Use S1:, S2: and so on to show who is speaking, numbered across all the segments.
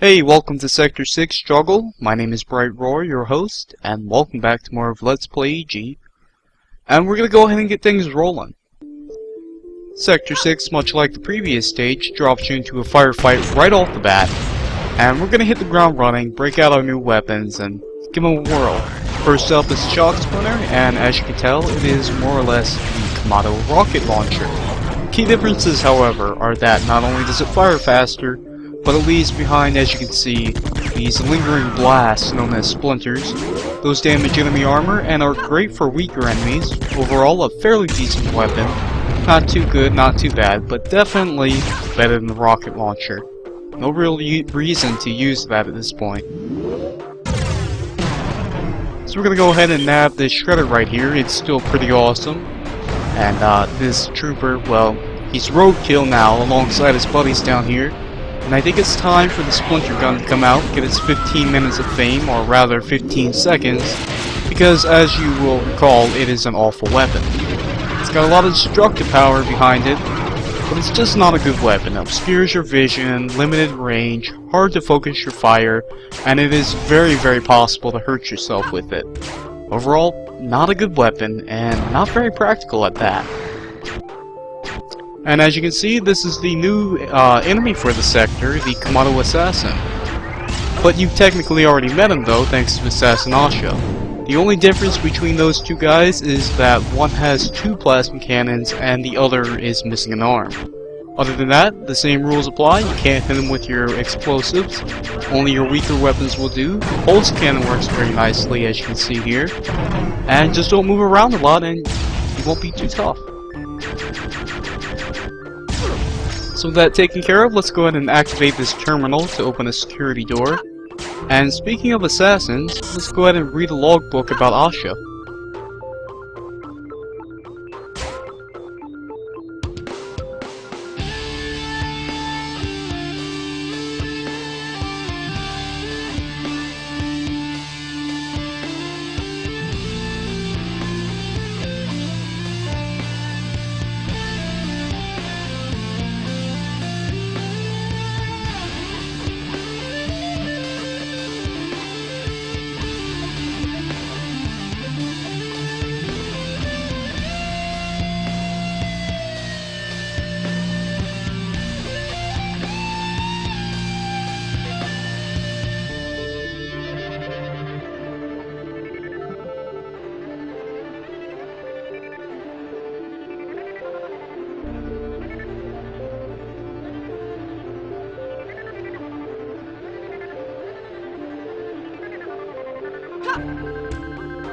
S1: Hey, welcome to Sector 6 Struggle. My name is Bright Roar, your host, and welcome back to more of Let's Play EG. And we're gonna go ahead and get things rolling. Sector 6, much like the previous stage, drops you into a firefight right off the bat. And we're gonna hit the ground running, break out our new weapons, and give them a whirl. First up is Shock Splinter, and as you can tell, it is more or less the Kamado rocket launcher. Key differences, however, are that not only does it fire faster, but it leaves behind, as you can see, these lingering blasts known as splinters. Those damage enemy armor and are great for weaker enemies. Overall, a fairly decent weapon. Not too good, not too bad, but definitely better than the rocket launcher. No real reason to use that at this point. So we're gonna go ahead and nab this shredder right here. It's still pretty awesome. And this trooper, well, he's roadkill now alongside his buddies down here. And I think it's time for the Splinter Gun to come out, get its 15 minutes of fame, or rather 15 seconds, because as you will recall, it is an awful weapon. It's got a lot of destructive power behind it, but it's just not a good weapon. It obscures your vision, limited range, hard to focus your fire, and it is very, very possible to hurt yourself with it. Overall, not a good weapon, and not very practical at that. And as you can see, this is the new enemy for the sector, the Kamado Assassin. But you've technically already met him though, thanks to Assassin Asha. The only difference between those two guys is that one has 2 plasma cannons and the other is missing an arm. Other than that, the same rules apply. You can't hit him with your explosives. Only your weaker weapons will do. The pulse cannon works very nicely, as you can see here. And just don't move around a lot and you won't be too tough. So with that taken care of, let's go ahead and activate this terminal to open a security door. And speaking of assassins, let's go ahead and read a logbook about Asha.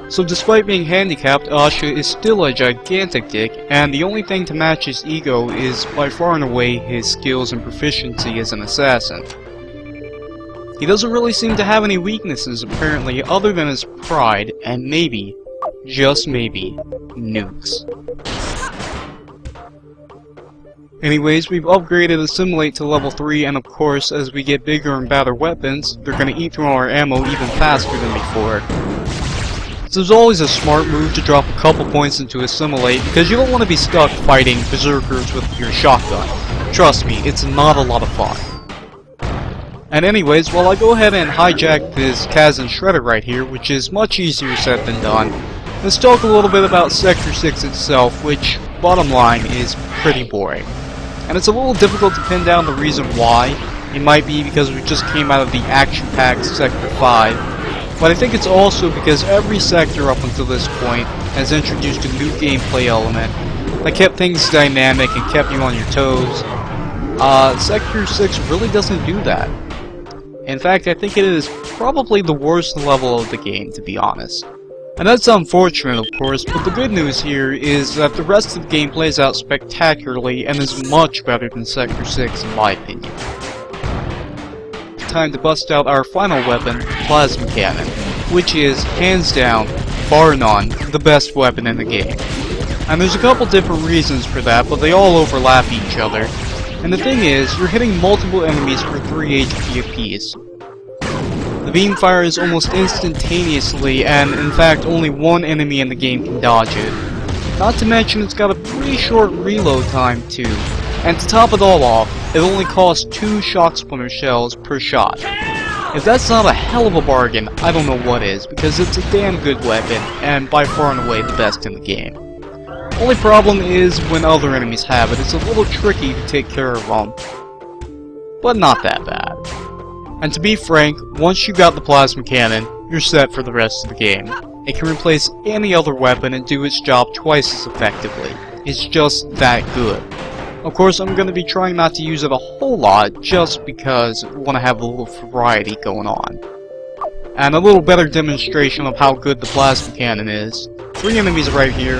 S1: So despite being handicapped, Asha is still a gigantic dick, and the only thing to match his ego is by far and away his skills and proficiency as an assassin. He doesn't really seem to have any weaknesses apparently other than his pride and maybe, just maybe, nukes. Anyways, we've upgraded Assimilate to level 3, and of course, as we get bigger and badder weapons, they're gonna eat through our ammo even faster than before. So it's always a smart move to drop a couple points into Assimilate, because you don't want to be stuck fighting berserkers with your shotgun. Trust me, it's not a lot of fun. And anyways, while I go ahead and hijack this Kazan Shredder right here, which is much easier said than done, let's talk a little bit about Sector 6 itself, which, bottom line, is pretty boring. And it's a little difficult to pin down the reason why. It might be because we just came out of the action-packed Sector 5, but I think it's also because every sector up until this point has introduced a new gameplay element that kept things dynamic and kept you on your toes. Sector 6 really doesn't do that. In fact, I think it is probably the worst level of the game, to be honest. And that's unfortunate, of course, but the good news here is that the rest of the game plays out spectacularly and is much better than Sector 6 in my opinion. Time to bust out our final weapon, Plasma Cannon, which is, hands down, bar none, the best weapon in the game. And there's a couple different reasons for that, but they all overlap each other. And the thing is, you're hitting multiple enemies for 3 HP apiece. The beam fires almost instantaneously, and in fact only one enemy in the game can dodge it. Not to mention it's got a pretty short reload time too. And to top it all off, it only costs 2 shock splinter shells per shot. If that's not a hell of a bargain, I don't know what is, because it's a damn good weapon, and by far and away the best in the game. Only problem is when other enemies have it, it's a little tricky to take care of them. But not that bad. And to be frank, once you got the plasma cannon, you're set for the rest of the game. It can replace any other weapon and do its job twice as effectively. It's just that good. Of course, I'm going to be trying not to use it a whole lot, just because we want to have a little variety going on. And a little better demonstration of how good the plasma cannon is. 3 enemies right here,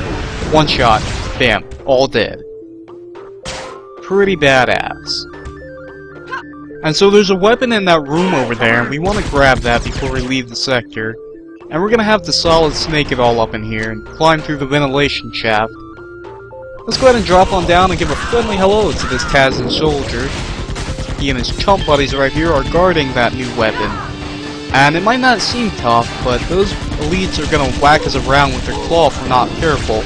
S1: 1 shot, bam, all dead. Pretty badass. And so there's a weapon in that room over there, and we want to grab that before we leave the sector. And we're going to have to Solid Snake it all up in here and climb through the ventilation shaft. Let's go ahead and drop on down and give a friendly hello to this Tazin soldier. He and his chump buddies right here are guarding that new weapon. And it might not seem tough, but those elites are going to whack us around with their claw if we're not careful.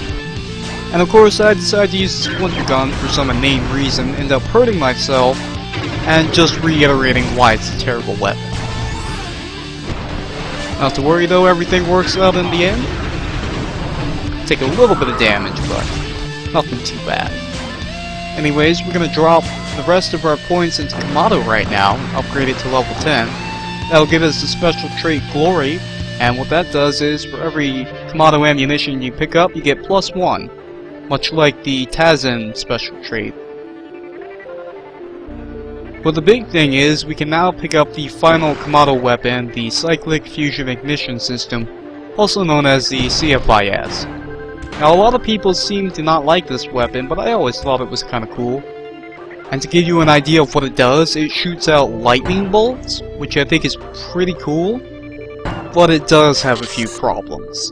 S1: And of course I decided to use the splinter gun for some inane reason, end up hurting myself, and just reiterating why it's a terrible weapon. Not to worry though, everything works out in the end. Take a little bit of damage, but nothing too bad. Anyways, we're going to drop the rest of our points into Kamado right now, upgrade it to level 10. That'll give us the special trait Glory, and what that does is, for every Kamado ammunition you pick up, you get +1, much like the Tazin special trait. But the big thing is, we can now pick up the final Kamado weapon, the Cyclic Fusion Ignition System, also known as the CFIS. Now, a lot of people seem to not like this weapon, but I always thought it was kinda cool. And to give you an idea of what it does, it shoots out lightning bolts, which I think is pretty cool, but it does have a few problems.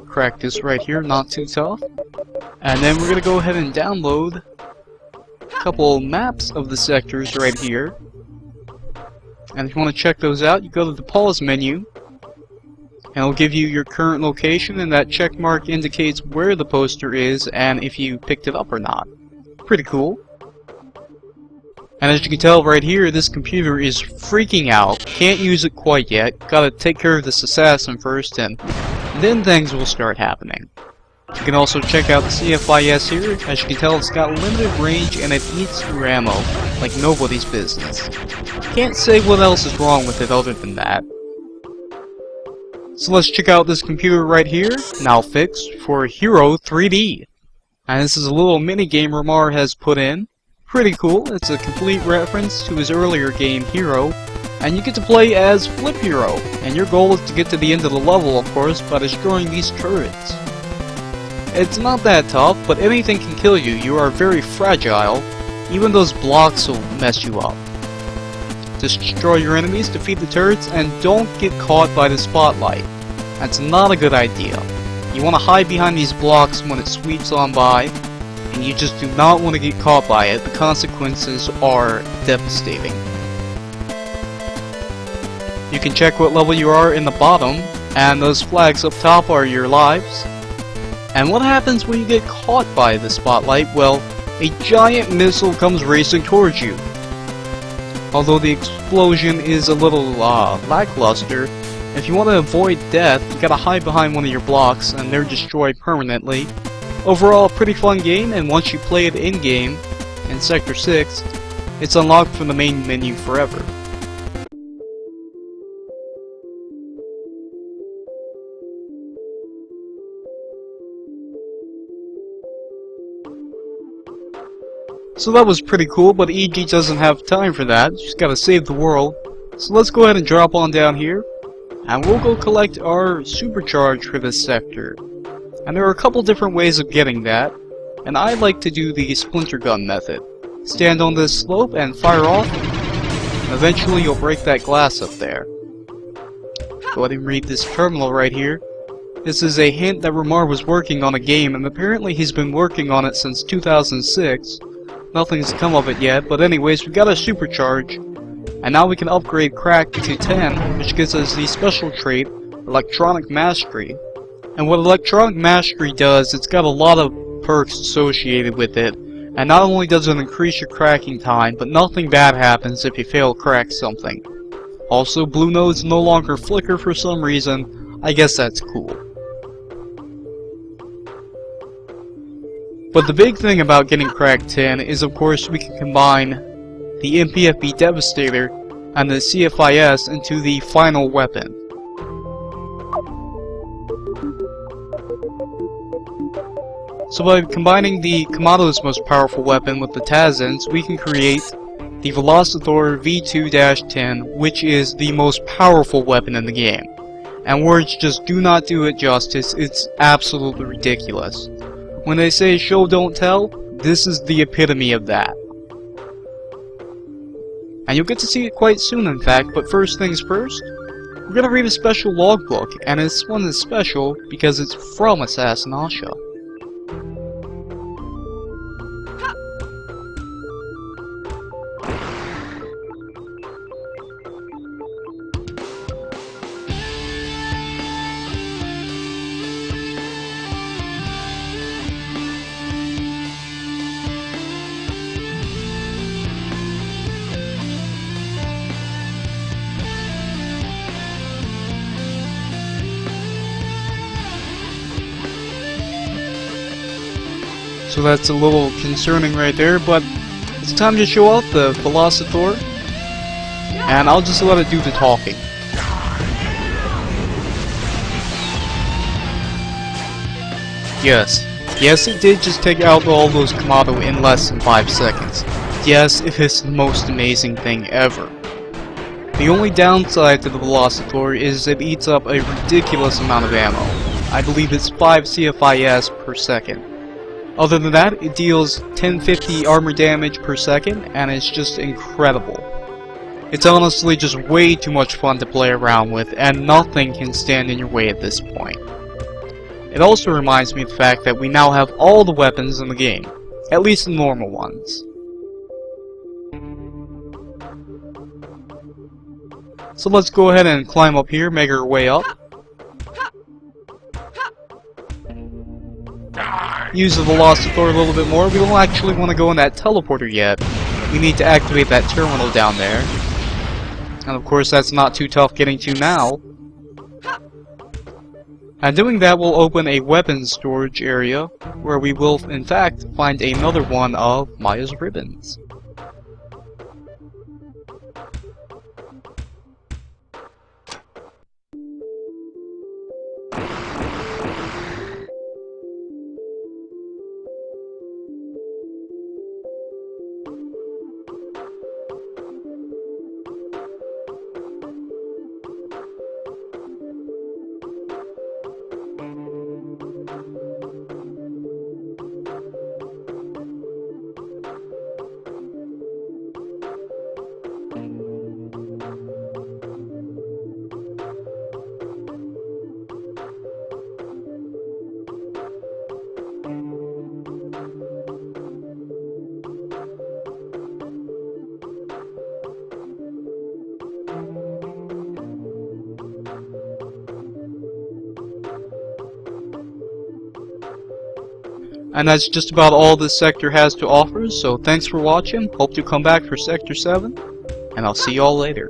S1: Crack this right here, not too tough. And then we're gonna go ahead and download a couple maps of the sectors right here. And if you want to check those out, you go to the pause menu, and it'll give you your current location, and that check mark indicates where the poster is and if you picked it up or not. Pretty cool. And as you can tell right here, this computer is freaking out. Can't use it quite yet. Gotta take care of this assassin first, and then things will start happening. You can also check out the CFIS here. As you can tell, it's got limited range and it eats through ammo like nobody's business. Can't say what else is wrong with it other than that. So let's check out this computer right here, now fixed for Hero 3D. And this is a little mini game Ramar has put in. Pretty cool. It's a complete reference to his earlier game Hero. And you get to play as Flip Hero. And your goal is to get to the end of the level, of course, by destroying these turrets. It's not that tough, but anything can kill you. You are very fragile. Even those blocks will mess you up. Destroy your enemies, defeat the turrets, and don't get caught by the spotlight. That's not a good idea. You want to hide behind these blocks when it sweeps on by, and you just do not want to get caught by it. The consequences are devastating. You can check what level you are in the bottom, and those flags up top are your lives. And what happens when you get caught by the spotlight? Well, a giant missile comes racing towards you. Although the explosion is a little lackluster, if you want to avoid death, you gotta hide behind one of your blocks and they're destroyed permanently. Overall, a pretty fun game, and once you play it in-game, in Sector 6, it's unlocked from the main menu forever. So that was pretty cool, but EG doesn't have time for that. She's gotta save the world. So let's go ahead and drop on down here, and we'll go collect our supercharge for this sector. And there are a couple different ways of getting that, and I like to do the splinter gun method. Stand on this slope and fire off, and eventually you'll break that glass up there. Go ahead and read this terminal right here. This is a hint that Ramar was working on a game, and apparently he's been working on it since 2006. Nothing's come of it yet, but anyways, we got a supercharge, and now we can upgrade Crack to 10, which gives us the special trait, Electronic Mastery. And what Electronic Mastery does, it's got a lot of perks associated with it. And not only does it increase your cracking time, but nothing bad happens if you fail to crack something. Also, blue nodes no longer flicker for some reason. I guess that's cool. But the big thing about getting cracked tin is, of course, we can combine the MPFB Devastator and the CFIS into the final weapon. So by combining the Kamado's most powerful weapon with the Tazen's, we can create the Velocithor V2-10, which is the most powerful weapon in the game. And words just do not do it justice, it's absolutely ridiculous. When they say show don't tell, this is the epitome of that. And you'll get to see it quite soon in fact, but first things first, we're gonna read a special logbook, and this one is special because it's from Assassin Asha. So that's a little concerning right there, but it's time to show out the Velocithor, and I'll just let it do the talking. Yes, it did just take out all those Kamado in less than 5 seconds. Yes, it is the most amazing thing ever. The only downside to the Velocithor is it eats up a ridiculous amount of ammo. I believe it's 5 CFIS per second. Other than that, it deals 1050 armor damage per second, and it's just incredible. It's honestly just way too much fun to play around with, and nothing can stand in your way at this point. It also reminds me of the fact that we now have all the weapons in the game, at least the normal ones. So let's go ahead and climb up here, make our way up. Use the Velocithor a little bit more. We don't actually want to go in that teleporter yet. We need to activate that terminal down there. And of course that's not too tough getting to now. And doing that will open a weapons storage area, where we will in fact find another one of Maya's ribbons. And that's just about all this sector has to offer, so thanks for watching, hope you come back for Sector 7, and I'll see y'all later.